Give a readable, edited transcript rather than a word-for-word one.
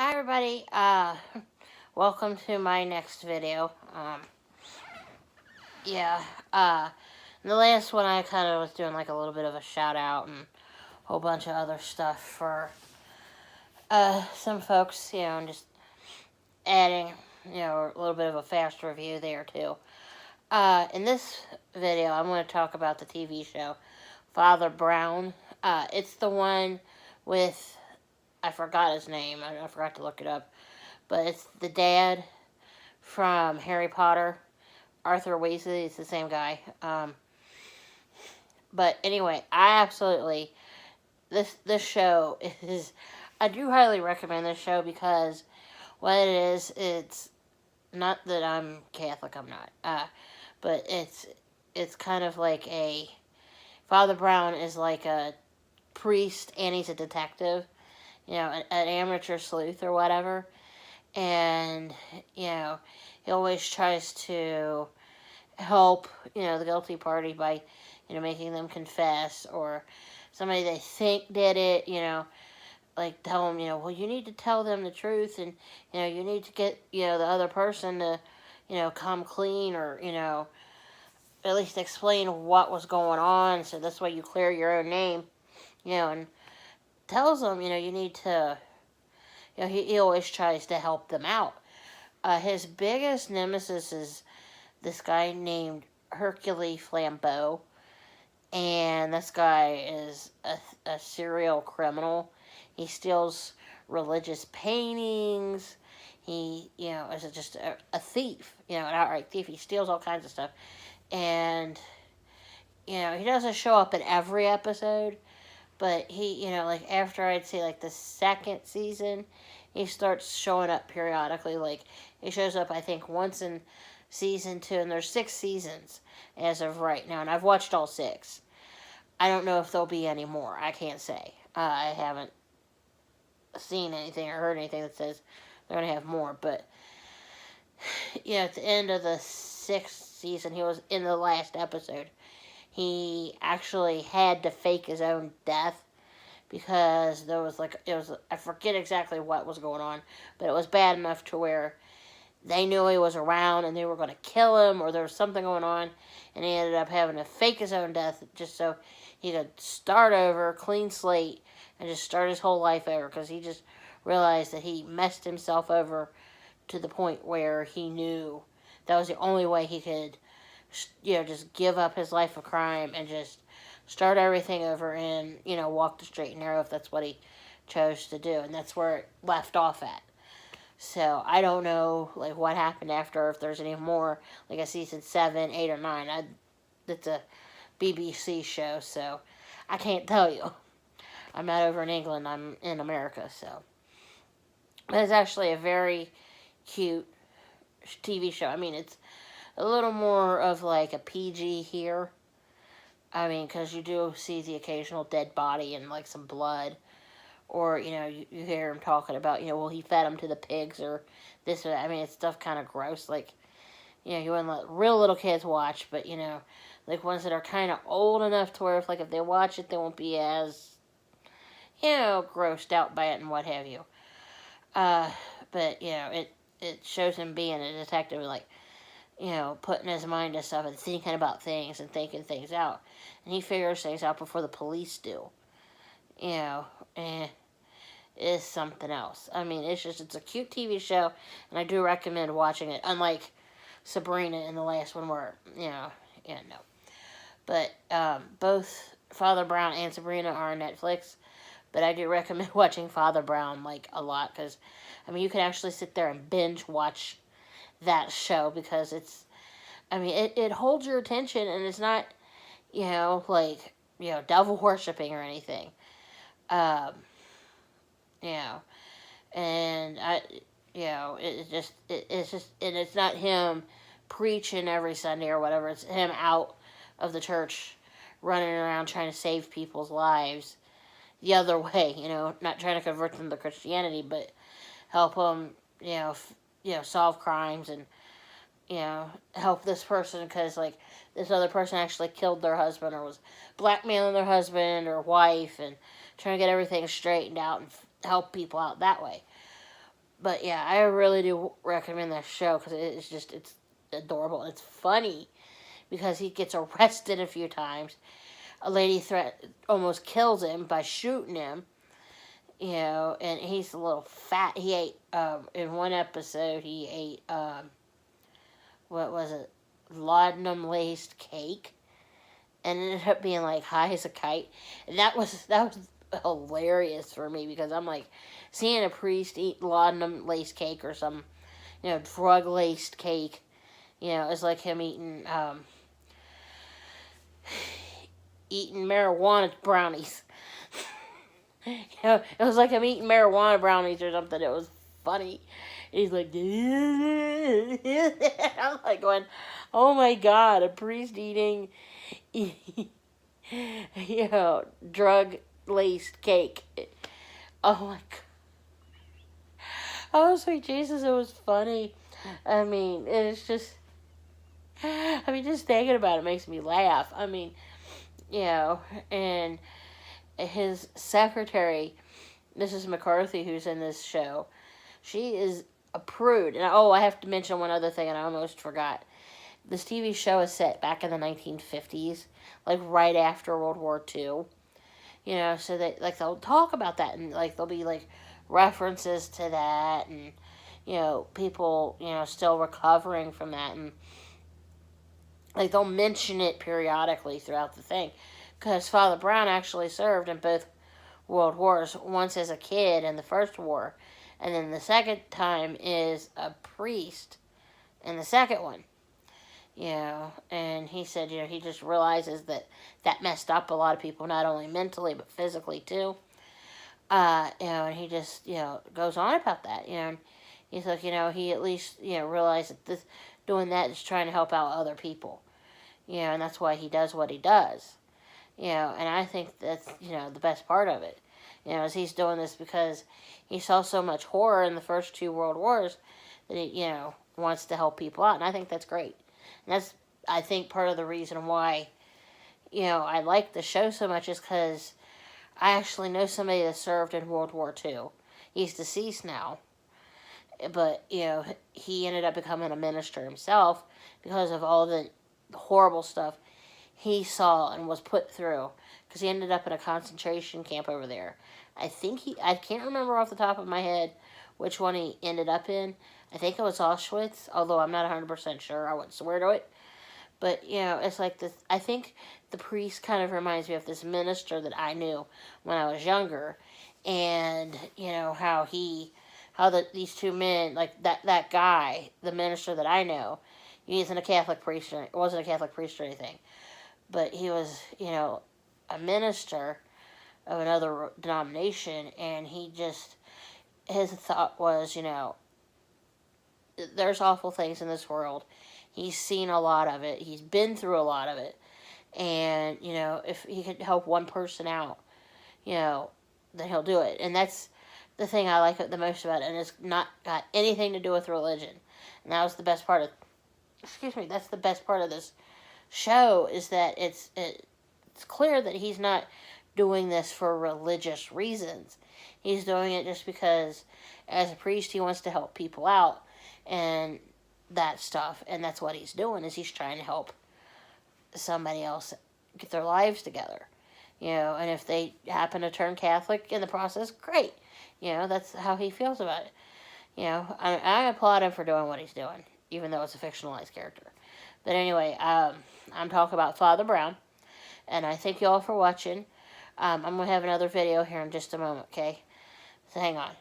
Hi everybody, welcome to my next video. Yeah, uh, in the last one I kind of was doing like a little bit of a shout out and a whole bunch of other stuff for, some folks, and just adding, a little bit of a fast review there too. In this video I'm going to talk about the TV show Father Brown. It's the one with, I forgot his name, I forgot to look it up, but it's the dad from Harry Potter, Arthur Weasley. It's the same guy. But anyway, I absolutely this show is. I do highly recommend this show because what it is, it's not that I'm Catholic. I'm not. But it's kind of like a Father Brown is like a priest and he's a detective. An amateur sleuth or whatever, and he always tries to help, the guilty party by, making them confess, or somebody they think did it, like tell them, well, you need to tell them the truth, and, you need to get, the other person to, come clean, or, at least explain what was going on, so this way you clear your own name, and tells them, you need to, he always tries to help them out. His biggest nemesis is this guy named Hercule Flambeau, and this guy is a serial criminal. He steals religious paintings. He, is just a thief, an outright thief. He steals all kinds of stuff. And, he doesn't show up in every episode, but he, like after I'd say like the second season, he starts showing up periodically. Like he shows up, I think, once in season 2, and there's 6 seasons as of right now, and I've watched all 6. I don't know if there'll be any more. I can't say. I haven't seen anything or heard anything that says they're going to have more, but at the end of the 6th season, he was in the last episode. He actually had to fake his own death because there was I forget exactly what was going on, but it was bad enough to where they knew he was around and they were going to kill him, or there was something going on, and he ended up having to fake his own death just so he could start over, clean slate, and just start his whole life over, because he just realized that he messed himself over to the point where he knew that was the only way he could, just give up his life of crime and just start everything over and, walk the straight and narrow if that's what he chose to do. And that's where it left off at. So I don't know, like, what happened after, if there's any more, like a season 7, 8, or 9. It's a BBC show, so I can't tell you. I'm not over in England, I'm in America, so. But it's actually a very cute TV show. I mean, it's a little more of like a PG here. I mean, because you do see the occasional dead body and like some blood. Or, you hear him talking about, well, he fed them to the pigs or this or that. I mean, it's stuff kind of gross. Like, you wouldn't let real little kids watch, but, like ones that are kind of old enough to where if they watch it, they won't be as, grossed out by it and what have you. But, it shows him being a detective, like, putting his mind to stuff and thinking about things and thinking things out. And he figures things out before the police do. And is something else. I mean, it's a cute TV show, and I do recommend watching it, unlike Sabrina in the last one where, no. But, both Father Brown and Sabrina are on Netflix, but I do recommend watching Father Brown, like, a lot, because, I mean, you can actually sit there and binge watch that show, because it holds your attention, and it's not, like, devil worshipping or anything. And and it's not him preaching every Sunday or whatever. It's him out of the church, running around trying to save people's lives the other way. Not trying to convert them to Christianity, but help them, solve crimes and help this person because like this other person actually killed their husband or was blackmailing their husband or wife and trying to get everything straightened out and help people out that way. But yeah, I really do recommend that show because it's adorable. It's funny because he gets arrested a few times. A lady almost kills him by shooting him, and he's a little fat. He ate in one episode. He ate what was it, laudanum laced cake, and it ended up being like high as a kite, and that was hilarious for me because I'm like seeing a priest eat laudanum laced cake or some drug laced cake. It's like him eating marijuana brownies. It was like him eating marijuana brownies or something. It was funny. He's like, I'm like going, oh my god, a priest eating, drug laced cake. Oh my god. Oh, sweet Jesus, it was funny. I mean, it's just, just thinking about it makes me laugh. And his secretary, Mrs. McCarthy, who's in this show, she is a prude. And I have to mention one other thing, and I almost forgot. This TV show is set back in the 1950s, like right after World War II. So that they'll talk about that, and there'll be references to that, and people still recovering from that, and they'll mention it periodically throughout the thing, because Father Brown actually served in both World Wars, once as a kid in the First War, and then the second time is a priest in the second one. And he said, he just realizes that messed up a lot of people, not only mentally, but physically too. And he just, goes on about that, and he's like, he at least, realized that doing that is trying to help out other people, and that's why he does what he does, and I think that's, the best part of it, is he's doing this because he saw so much horror in the first two World Wars that he, wants to help people out, and I think that's great. And that's, I think, part of the reason why, I like the show so much is because I actually know somebody that served in World War II. He's deceased now. But, he ended up becoming a minister himself because of all the horrible stuff he saw and was put through. Because he ended up in a concentration camp over there. I can't remember off the top of my head which one he ended up in. I think it was Auschwitz, although I'm not 100% sure. I wouldn't swear to it. But, it's like this. I think the priest kind of reminds me of this minister that I knew when I was younger. And, how these two men, like that guy, the minister that I know, he wasn't a Catholic priest or anything. But he was, a minister of another denomination. And his thought was, there's awful things in this world. He's seen a lot of it. He's been through a lot of it. And, if he could help one person out, then he'll do it. And that's the thing I like the most about it. And it's not got anything to do with religion. And that was the best part of, that's the best part of this show, is that it's clear that he's not doing this for religious reasons. He's doing it just because, as a priest, he wants to help people out. And that stuff, and that's what he's doing, is he's trying to help somebody else get their lives together, and if they happen to turn Catholic in the process, great, that's how he feels about it. I applaud him for doing what he's doing, even though it's a fictionalized character. But anyway, I'm talking about Father Brown, and I thank you all for watching. I'm going to have another video here in just a moment, okay? So hang on.